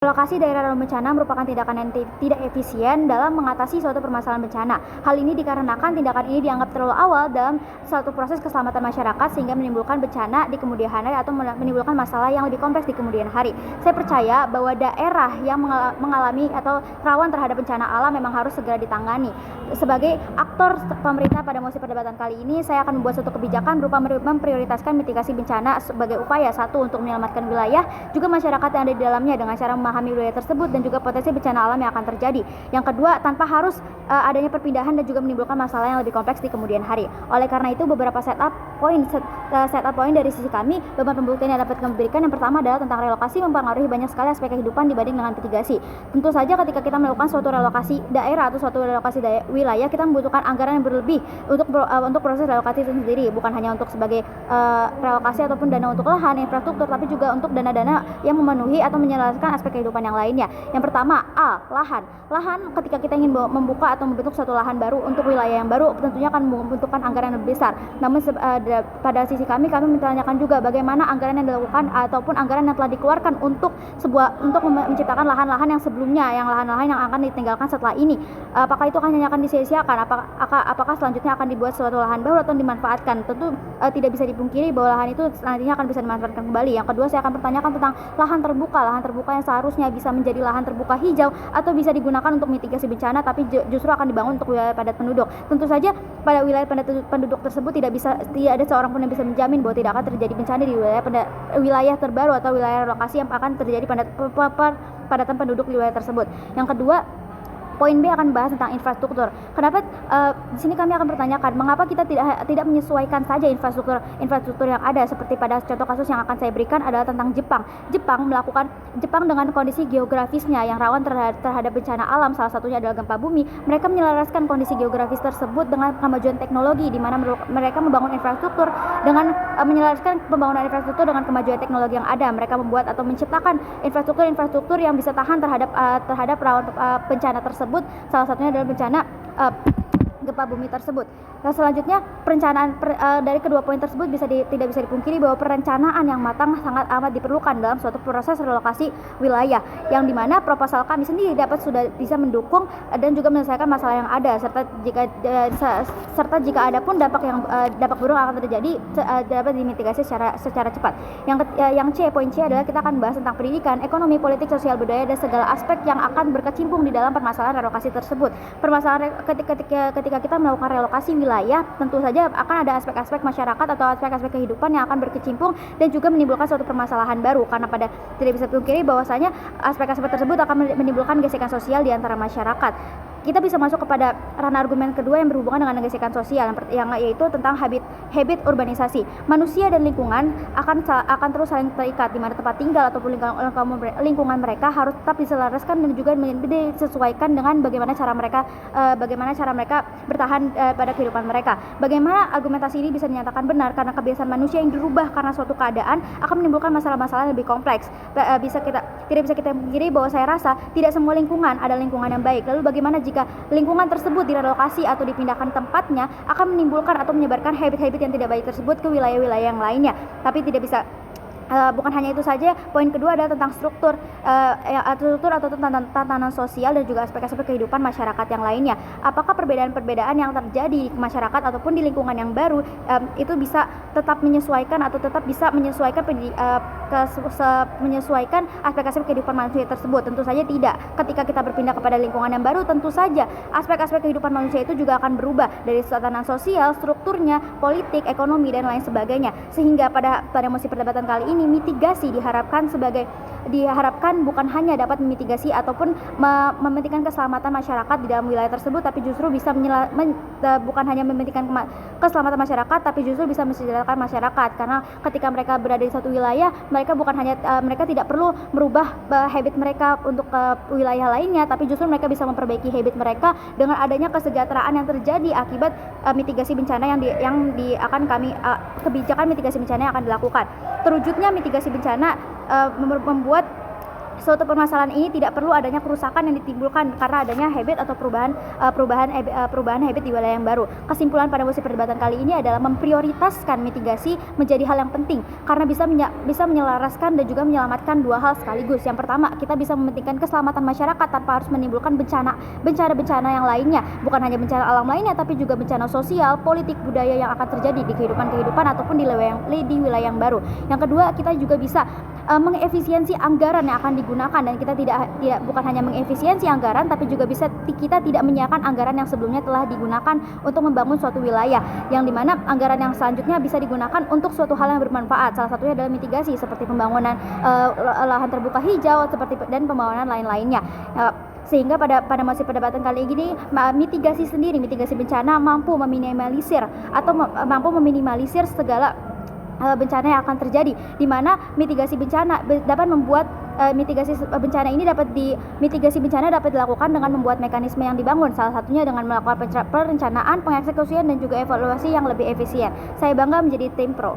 Relokasi daerah rawan bencana merupakan tindakan yang tidak efisien dalam mengatasi suatu permasalahan bencana. Hal ini dikarenakan tindakan ini dianggap terlalu awal dalam suatu proses keselamatan masyarakat sehingga menimbulkan bencana di kemudian hari atau menimbulkan masalah yang lebih kompleks di kemudian hari. Saya percaya bahwa daerah yang mengalami atau rawan terhadap bencana alam memang harus segera ditangani. Sebagai aktor pemerintah pada musim perdebatan kali ini, saya akan membuat suatu kebijakan berupa memprioritaskan mitigasi bencana sebagai upaya satu untuk menyelamatkan wilayah, juga masyarakat yang ada di dalamnya dengan cara memahami wilayah tersebut dan juga potensi bencana alam yang akan terjadi. Yang kedua, tanpa harus adanya perpindahan dan juga menimbulkan masalah yang lebih kompleks di kemudian hari. Oleh karena itu, beberapa setup point dari sisi kami, beban pembuktian yang dapat kami berikan. Yang pertama adalah tentang relokasi mempengaruhi banyak sekali aspek kehidupan dibanding dengan mitigasi. Tentu saja ketika kita melakukan suatu relokasi daerah atau suatu relokasi wilayah, kita membutuhkan anggaran yang berlebih untuk proses relokasi itu sendiri, bukan hanya untuk sebagai relokasi ataupun dana untuk lahan, infrastruktur, tapi juga untuk dana-dana yang memenuhi atau menyelesaikan aspek kehidupan yang lainnya. Yang pertama, lahan. Lahan, ketika kita ingin membuka atau membentuk suatu lahan baru untuk wilayah yang baru, tentunya akan membutuhkan anggaran yang lebih besar. Namun pada sisi kami menanyakan juga bagaimana anggaran yang dilakukan ataupun anggaran yang telah dikeluarkan untuk menciptakan lahan-lahan yang sebelumnya, yang lahan-lahan yang akan ditinggalkan setelah ini. Apakah itu hanya akan disia-siakan? Apakah selanjutnya akan dibuat suatu lahan baru atau dimanfaatkan? Tentu tidak bisa dipungkiri bahwa lahan itu nantinya akan bisa dimanfaatkan kembali. Yang kedua, saya akan pertanyakan tentang lahan terbuka yang seharusnya bisa menjadi lahan terbuka hijau atau bisa digunakan untuk mitigasi bencana, tapi justru akan dibangun untuk wilayah padat penduduk. Tentu saja pada wilayah padat penduduk tersebut tidak ada seorang pun yang bisa menjamin bahwa tidak akan terjadi bencana di wilayah terbaru atau wilayah lokasi yang akan terjadi padatan penduduk di wilayah tersebut. Yang kedua, poin B akan membahas tentang infrastruktur. Kenapa di sini kami akan pertanyakan mengapa kita tidak menyesuaikan saja infrastruktur yang ada, seperti pada contoh kasus yang akan saya berikan adalah tentang Jepang. Jepang dengan kondisi geografisnya yang rawan terhadap bencana alam, salah satunya adalah gempa bumi. Mereka menyelaraskan kondisi geografis tersebut dengan kemajuan teknologi, di mana mereka membangun infrastruktur dengan menyelaraskan pembangunan infrastruktur dengan kemajuan teknologi yang ada. Mereka membuat atau menciptakan infrastruktur yang bisa tahan terhadap rawan bencana tersebut. Salah satunya adalah bencana gempa bumi tersebut. Nah, selanjutnya perencanaan dari kedua poin tersebut tidak bisa dipungkiri bahwa perencanaan yang matang sangat amat diperlukan dalam suatu proses relokasi wilayah, yang dimana proposal kami sendiri sudah bisa mendukung dan juga menyelesaikan masalah yang ada, serta jika ada pun dampak buruk akan terjadi dapat dimitigasi secara cepat. Poin C adalah kita akan bahas tentang pendidikan, ekonomi, politik, sosial, budaya, dan segala aspek yang akan berkecimpung di dalam permasalahan relokasi tersebut. Permasalahan ketika kita melakukan relokasi wilayah, tentu saja akan ada aspek-aspek masyarakat atau aspek-aspek kehidupan yang akan berkecimpung dan juga menimbulkan suatu permasalahan baru, karena tidak bisa dipungkiri bahwasanya aspek-aspek tersebut akan menimbulkan gesekan sosial di antara masyarakat. Kita bisa masuk kepada ranah argumen kedua yang berhubungan dengan gesekan sosial, yang yaitu tentang habit urbanisasi. Manusia dan lingkungan akan terus saling terikat, di mana tempat tinggal ataupun lingkungan mereka harus tetap diselaraskan dan juga disesuaikan dengan bagaimana cara mereka bertahan pada kehidupan mereka. Bagaimana argumentasi ini bisa dinyatakan benar? Karena kebiasaan manusia yang dirubah karena suatu keadaan akan menimbulkan masalah-masalah yang lebih kompleks. Tidak bisa kita pungkiri bahwa saya rasa tidak semua lingkungan ada lingkungan yang baik. Lalu bagaimana jika lingkungan tersebut direlokasi atau dipindahkan tempatnya akan menimbulkan atau menyebarkan habit-habit yang tidak baik tersebut ke wilayah-wilayah yang lainnya? Tapi tidak bisa. Bukan hanya itu saja, poin kedua adalah tentang struktur atau tatanan sosial dan juga aspek-aspek kehidupan masyarakat yang lainnya. Apakah perbedaan-perbedaan yang terjadi di masyarakat ataupun di lingkungan yang baru itu bisa tetap menyesuaikan atau tetap bisa menyesuaikan aspek-aspek kehidupan manusia tersebut? Tentu saja tidak. Ketika kita berpindah kepada lingkungan yang baru, tentu saja aspek-aspek kehidupan manusia itu juga akan berubah dari tatanan sosial, strukturnya, politik, ekonomi, dan lain sebagainya. Sehingga pada musim perdebatan kali ini mitigasi diharapkan bukan hanya dapat memitigasi ataupun mementingkan keselamatan masyarakat di dalam wilayah tersebut, tapi justru bisa bukan hanya mementingkan keselamatan masyarakat, tapi justru bisa mensejahterakan masyarakat. Karena ketika mereka berada di satu wilayah, mereka tidak perlu merubah habit mereka untuk wilayah lainnya, tapi justru mereka bisa memperbaiki habit mereka dengan adanya kesejahteraan yang terjadi akibat mitigasi bencana kebijakan mitigasi bencana yang akan dilakukan. Terwujudnya mitigasi bencana membuat suatu permasalahan ini tidak perlu adanya kerusakan yang ditimbulkan karena adanya habit atau perubahan habit di wilayah yang baru. Kesimpulan pada sesi perdebatan kali ini adalah memprioritaskan mitigasi menjadi hal yang penting karena bisa menyelaraskan dan juga menyelamatkan dua hal sekaligus. Yang pertama, kita bisa mementingkan keselamatan masyarakat tanpa harus menimbulkan bencana yang lainnya, bukan hanya bencana alam lainnya tapi juga bencana sosial, politik, budaya yang akan terjadi di kehidupan ataupun di wilayah yang baru. Yang kedua, kita juga bisa mengefisiensi anggaran yang akan digunakan, dan kita tidak bukan hanya mengefisiensi anggaran tapi juga kita tidak menyiapkan anggaran yang sebelumnya telah digunakan untuk membangun suatu wilayah, yang dimana anggaran yang selanjutnya bisa digunakan untuk suatu hal yang bermanfaat. Salah satunya adalah mitigasi seperti pembangunan lahan terbuka hijau dan pembangunan lain-lainnya. Sehingga pada masa perdebatan kali ini mitigasi bencana mampu meminimalisir segala bencana yang akan terjadi, di mana mitigasi bencana dapat membuat mitigasi bencana dapat dilakukan dengan membuat mekanisme yang dibangun, salah satunya dengan melakukan perencanaan, pengeksekusian dan juga evaluasi yang lebih efisien. Saya bangga menjadi tim pro.